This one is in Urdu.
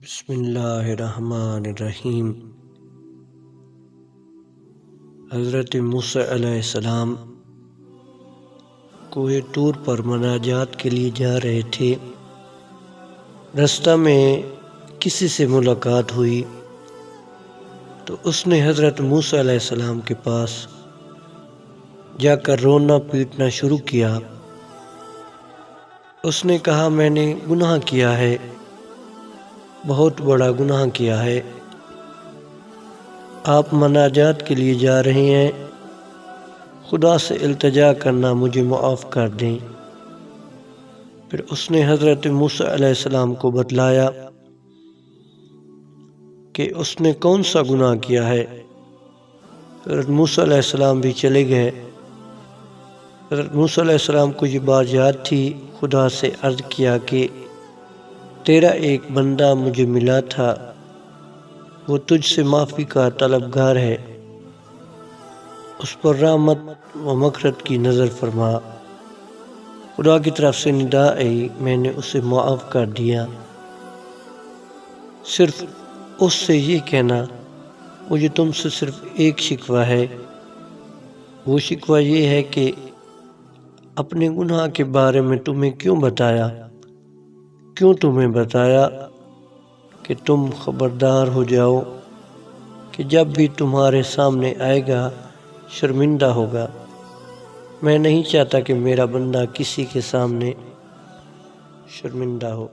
بسم اللہ الرحمن الرحیم۔ حضرت موسیٰ علیہ السلام کوہ طور پر مناجات کے لیے جا رہے تھے۔ رستہ میں کسی سے ملاقات ہوئی تو اس نے حضرت موسیٰ علیہ السلام کے پاس جا کر رونا پیٹنا شروع کیا۔ اس نے کہا، میں نے گناہ کیا ہے، بہت بڑا گناہ کیا ہے۔ آپ مناجات کے لیے جا رہے ہیں، خدا سے التجا کرنا مجھے معاف کر دیں۔ پھر اس نے حضرت موسیٰ علیہ السلام کو بتلایا کہ اس نے کون سا گناہ کیا ہے۔ حضرت موسیٰ علیہ السلام بھی چلے گئے۔ حضرت موسیٰ علیہ السلام کو یہ بات یاد تھی، خدا سے عرض کیا کہ تیرا ایک بندہ مجھے ملا تھا، وہ تجھ سے معافی کا طلبگار ہے، اس پر رحمت و مغفرت کی نظر فرما۔ خدا کی طرف سے ندا آئی، میں نے اسے معاف کر دیا۔ صرف اس سے یہ کہنا، مجھے تم سے صرف ایک شکوہ ہے، وہ شکوہ یہ ہے کہ اپنے گناہ کے بارے میں تمہیں کیوں بتایا؟ کیوں تمہیں بتایا کہ تم خبردار ہو جاؤ کہ جب بھی تمہارے سامنے آئے گا شرمندہ ہوگا۔ میں نہیں چاہتا کہ میرا بندہ کسی کے سامنے شرمندہ ہو۔